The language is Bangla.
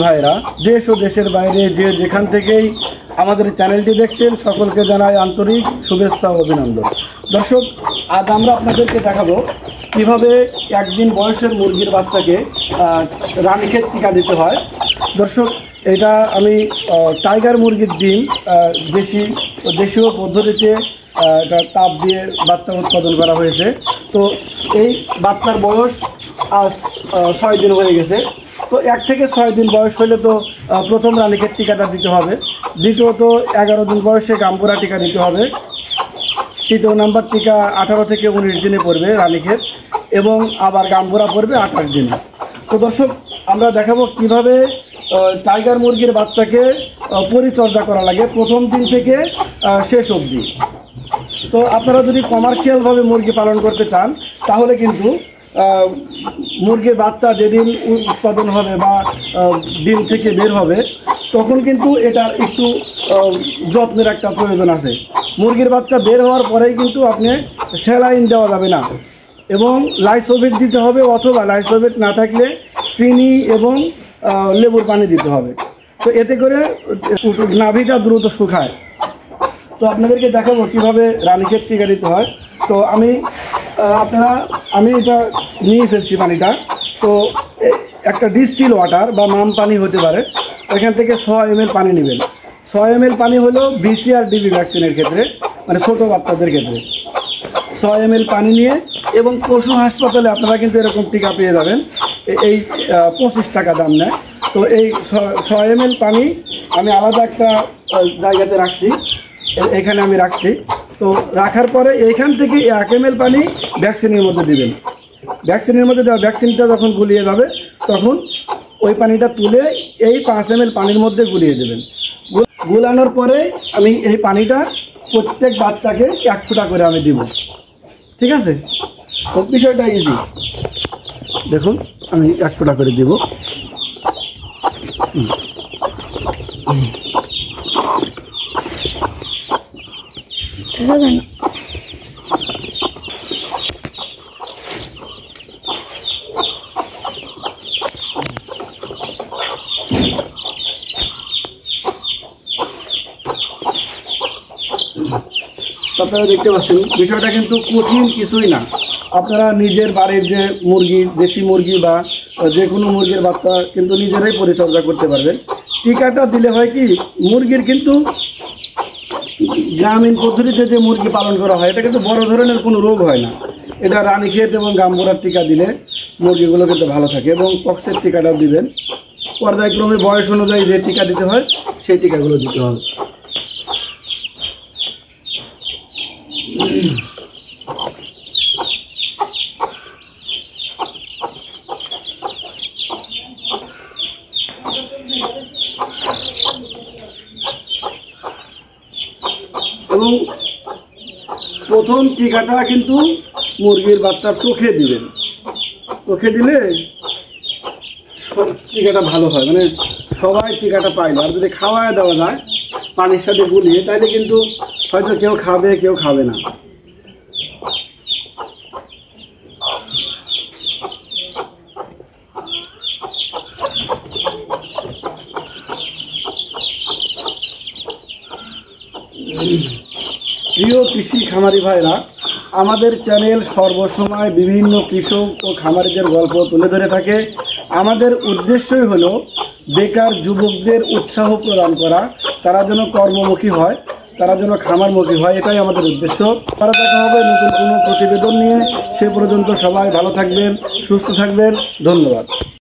ভাইরা দেশ ও দেশের বাইরে যে যেখান থেকেই আমাদের চ্যানেলটি দেখছেন সকলকে জানাই আন্তরিক শুভেচ্ছা ও অভিনন্দন। দর্শক, আজ আমরা আপনাদেরকে দেখাবো কিভাবে একদিন বয়সের মুরগির বাচ্চাকে রানীক্ষেত টিকা দিতে হয়। দর্শক, এটা আমি টাইগার মুরগির ডিম দেশীয় পদ্ধতিতে এটা তাপ দিয়ে বাচ্চা উৎপাদন করা হয়েছে। তো এই বাচ্চার বয়স আজ 6 দিন হয়ে গেছে। তো 1 থেকে 6 দিন বয়স হলে তো প্রথম রানীক্ষেত টিকাটা দিতে হবে। দ্বিতীয়ত 11 দিন বয়সে গাম্বুরা টিকা দিতে হবে। তৃতীয় নাম্বার টিকা 18 থেকে 19 দিনে পড়বে রানীক্ষেত, এবং আবার গাম্বুরা পড়বে 28 দিনে। তো দর্শক, আমরা দেখাবো কিভাবে টাইগার মুরগির বাচ্চাকে পরিচর্যা করা লাগে প্রথম দিন থেকে শেষ অবধি। তো আপনারা যদি কমার্শিয়ালভাবে মুরগি পালন করতে চান তাহলে কিন্তু মুরগির বাচ্চা যেদিন উৎপাদন হবে বা ডিম থেকে বের হবে তখন কিন্তু এটার একটু যত্নের একটা প্রয়োজন আছে। মুরগির বাচ্চা বের হওয়ার পরেই কিন্তু আপনি স্যালাইন দেওয়া যাবে না, এবং লাইসোভেট দিতে হবে, অথবা লাইসোভেট না থাকলে চিনি এবং লেবুর পানি দিতে হবে। তো এতে করে নাভিটা দ্রুত শুকায়। তো আপনাদেরকে দেখাবো কীভাবে রানীক্ষেত টিকা দিতে হয়। তো আমি এটা নিয়ে ফেলছি পানিটা। তো একটা ডিস্টিল ওয়াটার বা মাম পানি হতে পারে, এখান থেকে 100 ml পানি নেবেন। 100 ml পানি হলো BC আর DB ভ্যাকসিনের ক্ষেত্রে, মানে ছোটো বাচ্চাদের ক্ষেত্রে 100 ml পানি নিয়ে, এবং পশু হাসপাতালে আপনারা কিন্তু এরকম টিকা পেয়ে যাবেন, এই 25 টাকা দাম নেয়। তো এই 100 ml পানি আমি আলাদা একটা জায়গাতে রাখছি, এখানে আমি রাখছি। তো রাখার পরে এইখান থেকে 1 ml পানি ভ্যাকসিনের মধ্যে দিবেন। ভ্যাকসিনের মধ্যে দেওয়া ভ্যাকসিনটা যখন গুলিয়ে যাবে তখন ওই পানিটা তুলে এই 5 ml পানির মধ্যে গুলিয়ে দেবেন। গুলানোর পরে আমি এই পানিটা প্রত্যেক বাচ্চাকে 1 ফোঁটা করে আমি দিব। ঠিক আছে? তো বিষয়টা ইজি। দেখুন, আমি 1 ফোঁটা করে দিব। আপনারা দেখতে পাচ্ছেন বিষয়টা কিন্তু কঠিন কিছুই না। আপনারা নিজের বাড়ির যে মুরগি, দেশি মুরগি বা যে কোনো মুরগির বাচ্চা কিন্তু নিজেরাই পরিচর্যা করতে পারবেন। টিকাটা দিলে হয় কি, মুরগির কিন্তু গ্রামীণ পদ্ধতিতে যে মুরগি পালন করা হয় এটা কিন্তু বড় ধরনের কোনো রোগ হয় না। এটা রানীক্ষেত এবং গাম্বুরার টিকা দিলে মুরগিগুলো কিন্তু ভালো থাকে, এবং পক্সের টিকাটাও দিবেন। পর্যায়ক্রমে বয়স অনুযায়ী যে টিকা দিতে হয় সেই টিকাগুলো দিতে হবে। এবং প্রথম টিকাটা কিন্তু মুরগির বাচ্চার চোখে দিবেন। চোখে দিলে টিকাটা ভালো হয়, মানে সবাই টিকাটা পায় না। আর যদি খাওয়ায় দেওয়া যায় পানির সাথে গুলিয়ে, তাহলে কিন্তু হয়তো কেউ খাবে, কেউ খাবে না। প্রিয় কৃষি খামারি ভাইরা, আমাদের চ্যানেল সর্বসময় বিভিন্ন কৃষক ও খামারিদের গল্প তুলে ধরে থাকে। আমাদের উদ্দেশ্যই হলো বেকার যুবকদের উৎসাহ প্রদান করা, তারা যেন কর্মমুখী হয়, তারা যেন খামারমুখী হয়, এটাই আমাদের উদ্দেশ্য। তারা দেখা হবে নতুন কোনো প্রতিবেদন নিয়ে। সে পর্যন্ত সবাই ভালো থাকবেন, সুস্থ থাকবেন। ধন্যবাদ।